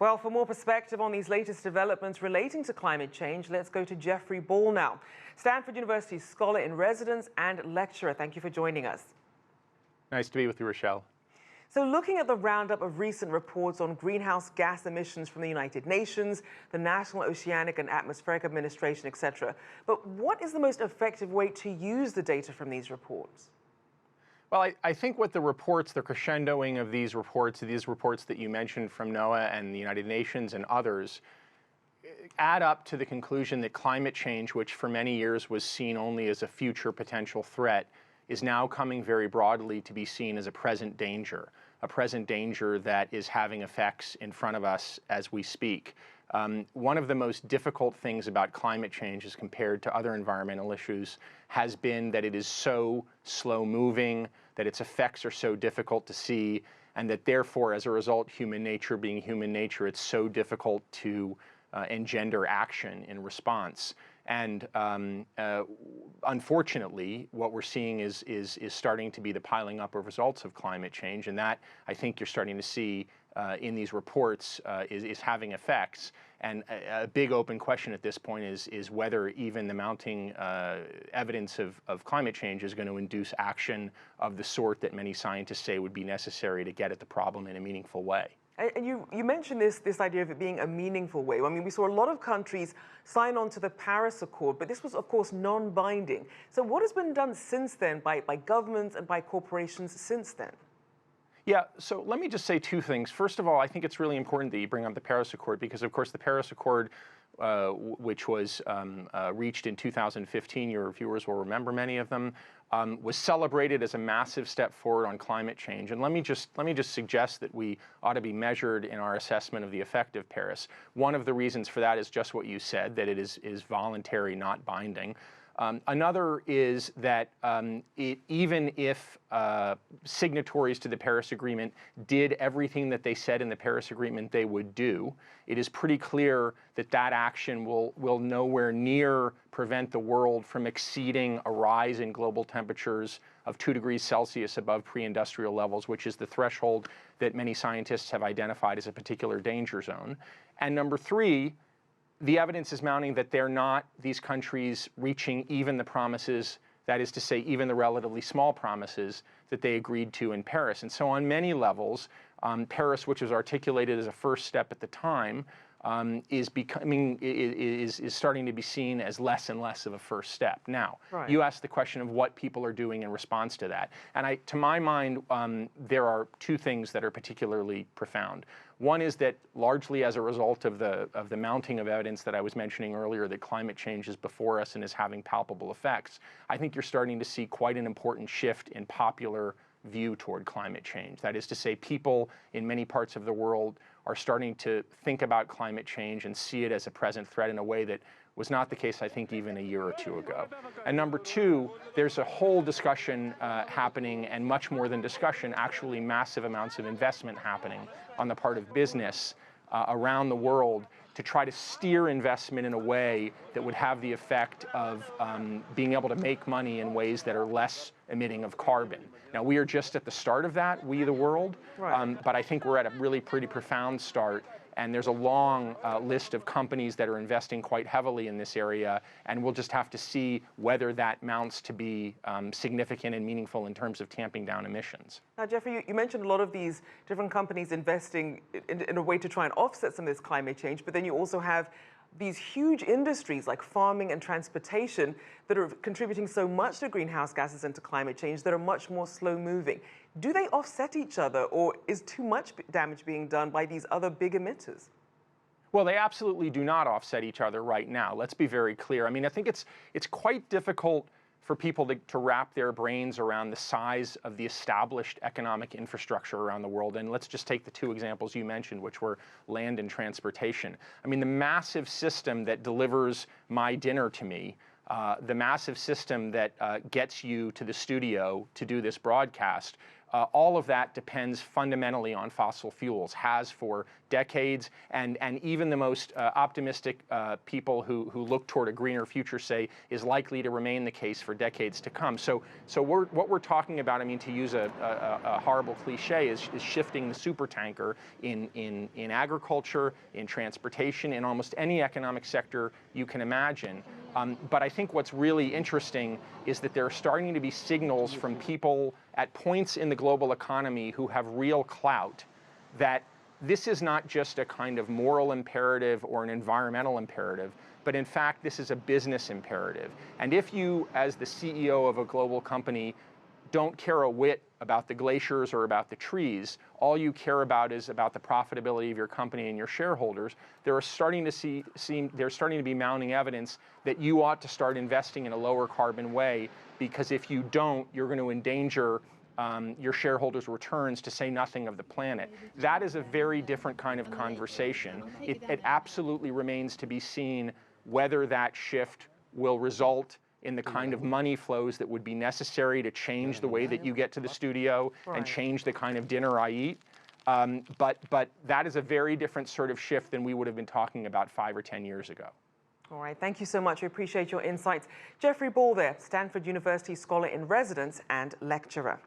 Well, for more perspective on these latest developments relating to climate change, let's go to Jeffrey Ball now. Stanford University Scholar in Residence and lecturer. Thank you for joining us. Nice to be with you, Rachelle. So looking at the roundup of recent reports on greenhouse gas emissions from the United Nations, the National Oceanic and Atmospheric Administration, etc. But what is the most effective way to use the data from these reports? Well, I think what the reports, the crescendoing of these reports that you mentioned from NOAA and the United Nations and others, add up to the conclusion that climate change, which for many years was seen only as a future potential threat, is now coming very broadly to be seen as a present danger that is having effects in front of us as we speak. One of the most difficult things about climate change as compared to other environmental issues has been that it is so slow-moving, that its effects are so difficult to see, and that therefore, as a result, human nature being human nature, it's so difficult to engender action in response. And unfortunately, what we're seeing is starting to be the piling up of results of climate change, and that I think you're starting to see in these reports is having effects. And a big open question at this point is whether even the mounting evidence of climate change is going to induce action of the sort that many scientists say would be necessary to get at the problem in a meaningful way. And you mentioned this idea of it being a meaningful way. I mean, we saw a lot of countries sign on to the Paris Accord, but this was, of course, non-binding. So what has been done since then by governments and by corporations since then? Yeah, so let me just say two things. First of all, I think it's really important that you bring up the Paris Accord because, of course, the Paris Accord, which was reached in 2015, your viewers will remember many of them, was celebrated as a massive step forward on climate change. And let me just suggest that we ought to be measured in our assessment of the effect of Paris. One of the reasons for that is just what you said, that it is voluntary, not binding. Another is that even if signatories to the Paris Agreement did everything that they said in the Paris Agreement they would do, it is pretty clear that that action will nowhere near prevent the world from exceeding a rise in global temperatures of 2 degrees Celsius above pre-industrial levels, which is the threshold that many scientists have identified as a particular danger zone. And number three, the evidence is mounting that they're not, these countries, reaching even the promises, that is to say, even the relatively small promises that they agreed to in Paris. And so on many levels, Paris, which was articulated as a first step at the time, is starting to be seen as less and less of a first step. Now, right. You asked the question of what people are doing in response to that. And to my mind, there are two things that are particularly profound. One is that largely as a result of the mounting of evidence that I was mentioning earlier, that climate change is before us and is having palpable effects, I think you're starting to see quite an important shift in popular view toward climate change. That is to say, people in many parts of the world are starting to think about climate change and see it as a present threat in a way that was not the case, I think, even a year or two ago. And number two, there's a whole discussion happening, and much more than discussion, actually massive amounts of investment happening on the part of business around the world to try to steer investment in a way that would have the effect of being able to make money in ways that are less emitting of carbon. Now, we are just at the start of that, we the world, right. But I think we're at a really pretty profound start, and there's a long list of companies that are investing quite heavily in this area, and we'll just have to see whether that mounts to be significant and meaningful in terms of tamping down emissions. Now, Jeffrey, you mentioned a lot of these different companies investing in a way to try and offset some of this climate change, but then you also have these huge industries like farming and transportation that are contributing so much to greenhouse gases and to climate change that are much more slow-moving. Do they offset each other, or is too much damage being done by these other big emitters? Well, they absolutely do not offset each other right now. Let's be very clear. I mean, I think it's quite difficult for people to wrap their brains around the size of the established economic infrastructure around the world. And let's just take the two examples you mentioned, which were land and transportation. I mean, the massive system that delivers my dinner to me, the massive system that gets you to the studio to do this broadcast, all of that depends fundamentally on fossil fuels, has for decades, and even the most optimistic people who look toward a greener future say is likely to remain the case for decades to come. So what we're talking about, I mean, to use a horrible cliche, is shifting the supertanker in agriculture, in transportation, in almost any economic sector you can imagine. But I think what's really interesting is that there are starting to be signals from people at points in the global economy who have real clout that this is not just a kind of moral imperative or an environmental imperative, but in fact, this is a business imperative. And if you, as the CEO of a global company, don't care a whit about the glaciers or about the trees, all you care about is about the profitability of your company and your shareholders, there's starting to be mounting evidence that you ought to start investing in a lower carbon way, because if you don't, you're going to endanger your shareholders' returns, to say nothing of the planet. That is a very different kind of conversation. It absolutely remains to be seen whether that shift will result in the kind of money flows that would be necessary to change the way that you get to the studio and change the kind of dinner I eat. But that is a very different sort of shift than we would have been talking about 5 or 10 years ago. All right, thank you so much. We appreciate your insights. Jeffrey Ball there, Stanford University Scholar in Residence and lecturer.